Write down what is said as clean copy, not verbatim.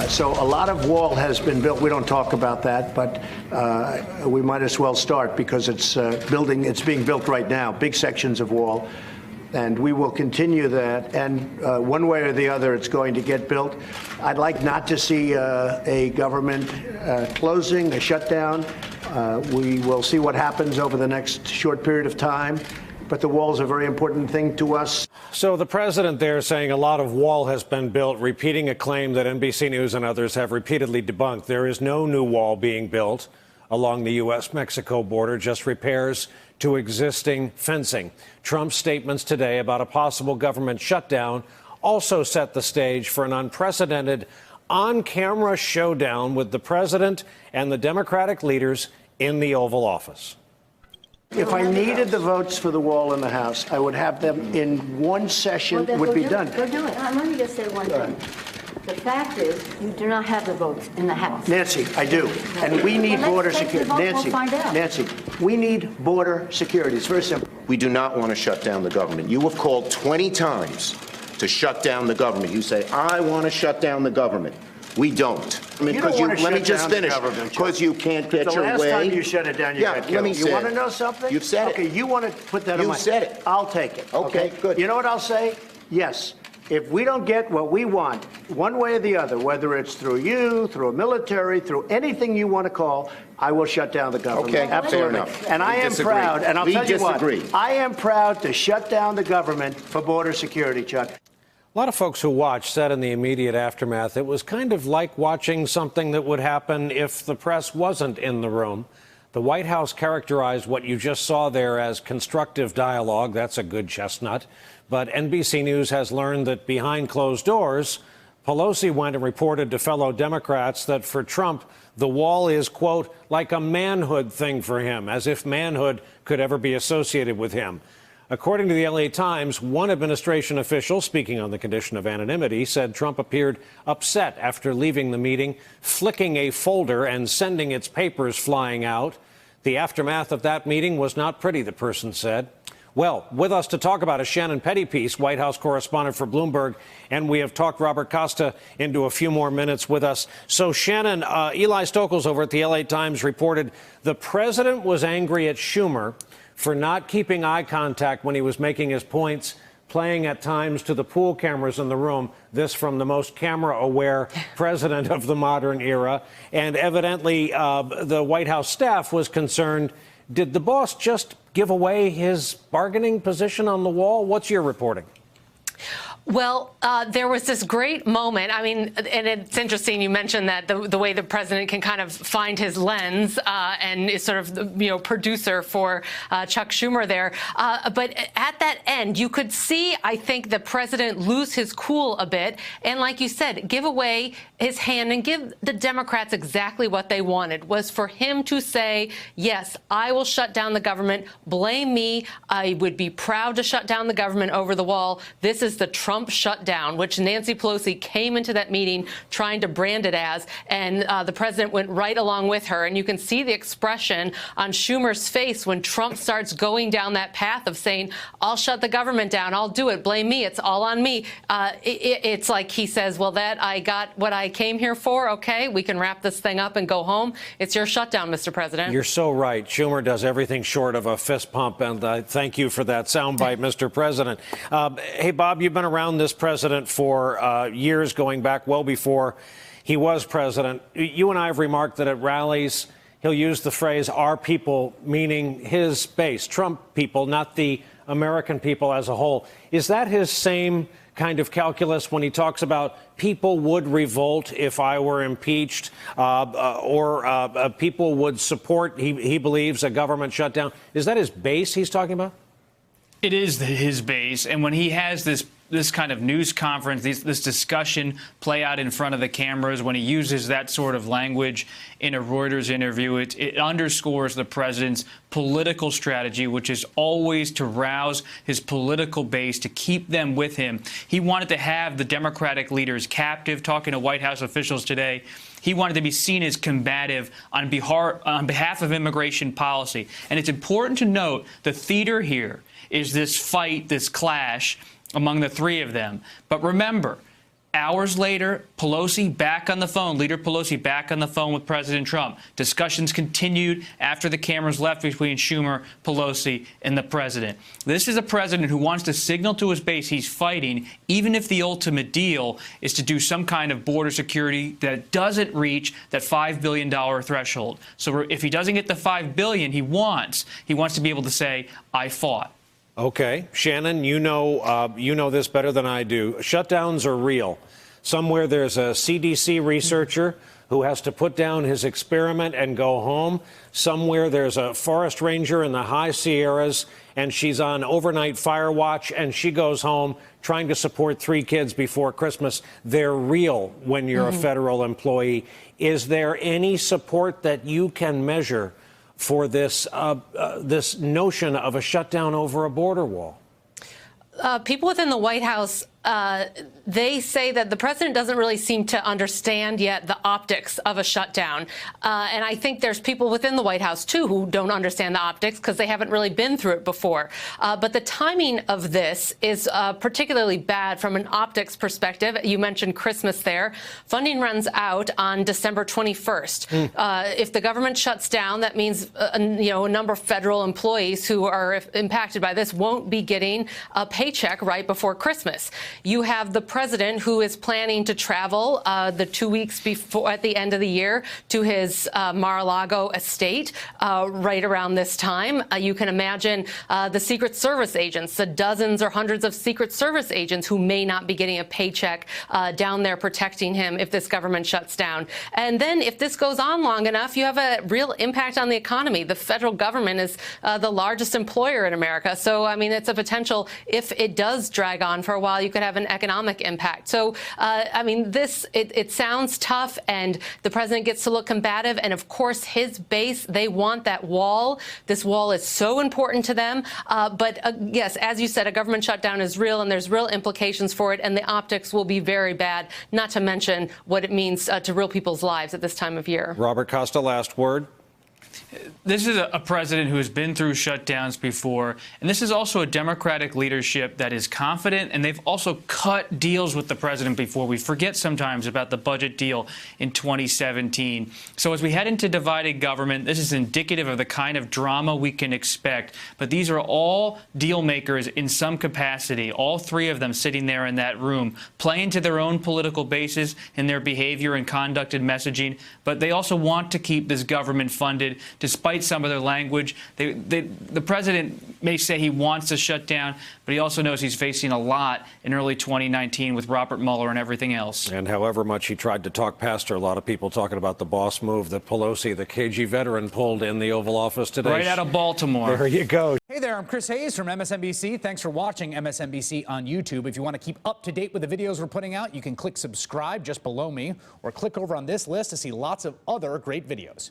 So a lot of wall has been built. We don't talk about that, but we might as well start because it's being built right now, big sections of wall. And we will continue that. And one way or the other, it's going to get built. I'd like not to see a government closing, a shutdown. We will see what happens over the next short period of time. But the wall is a very important thing to us. So the president there saying a lot of wall has been built, repeating a claim that NBC News and others have repeatedly debunked. There is no new wall being built along the U.S.-Mexico border, just repairs to existing fencing. Trump's statements today about a possible government shutdown also set the stage for an unprecedented on-camera showdown with the president and the Democratic leaders in the Oval Office. If I needed the votes for the wall in the House, I would have them in one session, would be done. Go do it. Let me just say one thing. The fact is, you do not have the votes in the House. Nancy, I do. And we need border security. Nancy, we need border security. It's very simple. We do not want to shut down the government. You have called 20 times to shut down the government. You say, I want to shut down the government. We don't. I mean, let me just finish. Because you can't get your way. The last time you shut it down, you got killed. Let me say you want to know something? You've said it. Okay, you want to put that on my... You've said it. I'll take it. Okay, good. You know what I'll say? Yes. If we don't get what we want, one way or the other, whether it's through you, through a military, through anything you want to call, I will shut down the government. Okay, absolutely. fair enough. And I am proud, and I'll tell you what, I am proud to shut down the government for border security, Chuck. A lot of folks who watched said in the immediate aftermath it was kind of like watching something that would happen if the press wasn't in the room. The White House characterized what you just saw there as constructive dialogue. That's a good chestnut. But NBC News has learned that behind closed doors, Pelosi went and reported to fellow Democrats that for Trump, the wall is, quote, like a manhood thing for him, as if manhood could ever be associated with him. According to the LA Times, one administration official, speaking on the condition of anonymity, said Trump appeared upset after leaving the meeting, flicking a folder and sending its papers flying out. The aftermath of that meeting was not pretty, the person said. Well, with us to talk about is Shannon Pettypiece, White House correspondent for Bloomberg, and we have talked Robert Costa into a few more minutes with us. So, Shannon, Eli Stokols over at the LA Times reported the president was angry at Schumer for not keeping eye contact when he was making his points, playing at times to the pool cameras in the room. This from the most camera-aware president of the modern era. And evidently, the White House staff was concerned. Did the boss just give away his bargaining position on the wall? What's your reporting? Well, there was this great moment. I mean, and it's interesting you mentioned that the way the president can kind of find his lens and is sort of the producer for Chuck Schumer there. But at that end, you could see, I think, the president lose his cool a bit. And like you said, give away his hand and give the Democrats exactly what they wanted, was for him to say, yes, I will shut down the government. Blame me. I would be proud to shut down the government over the wall. This is the Trump shutdown, which Nancy Pelosi came into that meeting trying to brand it as, and the president went right along with her. And you can see the expression on Schumer's face when Trump starts going down that path of saying, I'll shut the government down, I'll do it, blame me, it's all on me. It's like he says, well, that I got what I came here for, okay, we can wrap this thing up and go home. It's your shutdown, Mr. President. You're so right. Schumer does everything short of a fist pump, and thank you for that soundbite, Mr. President. Hey, Bob, you've been around this president for years, going back well before he was president. You and I have remarked that at rallies, he'll use the phrase, our people, meaning his base, Trump people, not the American people as a whole. Is that his same kind of calculus when he talks about people would revolt if I were impeached, or people would support, he believes, a government shutdown? Is that his base he's talking about? It is his base. And when he has this kind of news conference, this discussion play out in front of the cameras, when he uses that sort of language in a Reuters interview, it underscores the president's political strategy, which is always to rouse his political base, to keep them with him. He wanted to have the Democratic leaders captive. Talking to White House officials today, he wanted to be seen as combative on behalf of immigration policy. And it's important to note the theater here is this fight, this clash among the three of them. But remember, Hours later, Pelosi back on the phone, Leader Pelosi back on the phone with President Trump. Discussions continued after the cameras left between Schumer, Pelosi, and the president. This is a president who wants to signal to his base he's fighting, even if the ultimate deal is to do some kind of border security that doesn't reach that $5 billion threshold. So if he doesn't get the $5 billion he wants to be able to say, I fought. Okay, Shannon, you know this better than I do. Shutdowns are real. Somewhere there's a CDC researcher who has to put down his experiment and go home. Somewhere there's a forest ranger in the high Sierras, and she's on overnight fire watch, and she goes home trying to support 3 kids before Christmas. They're real when you're a federal employee. Is there any support that you can measure for this this notion of a shutdown over a border wall? People within the White House, they say that the president doesn't really seem to understand yet the optics of a shutdown. And I think there's people within the White House, too, who don't understand the optics because they haven't really been through it before. But the timing of this is particularly bad from an optics perspective. You mentioned Christmas there. Funding runs out on December 21st. If the government shuts down, that means a number of federal employees who are impacted by this won't be getting a paycheck right before Christmas. You have the president who is planning to travel the 2 weeks before at the end of the year to his Mar-a-Lago estate right around this time. You can imagine the Secret Service agents, the dozens or hundreds of Secret Service agents who may not be getting a paycheck down there protecting him if this government shuts down. And then if this goes on long enough, you have a real impact on the economy. The federal government is the largest employer in America. So, I mean, it's a potential, if it does drag on for a while, you could have an economic impact. So, I mean, it sounds tough, and the president gets to look combative. And of course, his base, they want that wall. This wall is so important to them. But yes, as you said, a government shutdown is real, and there's real implications for it. And the optics will be very bad, not to mention what it means to real people's lives at this time of year. Robert Costa, last word. This is a president who has been through shutdowns before, and this is also a Democratic leadership that is confident, and they've also cut deals with the president before. We forget sometimes about the budget deal in 2017. So as we head into divided government, this is indicative of the kind of drama we can expect. But these are all deal makers in some capacity, all 3 of them sitting there in that room, playing to their own political bases in their behavior and conduct and messaging. But they also want to keep this government funded, despite some of their language. The president may say he wants to shut down, but he also knows he's facing a lot in early 2019 with Robert Mueller and everything else. And however much he tried to talk past her, a lot of people talking about the boss move that Pelosi, the KG veteran, pulled in the Oval Office today. Right out of Baltimore. There you go. Hey there, I'm Chris Hayes from MSNBC. Thanks for watching MSNBC on YouTube. If you want to keep up to date with the videos we're putting out, you can click subscribe just below me, or click over on this list to see lots of other great videos.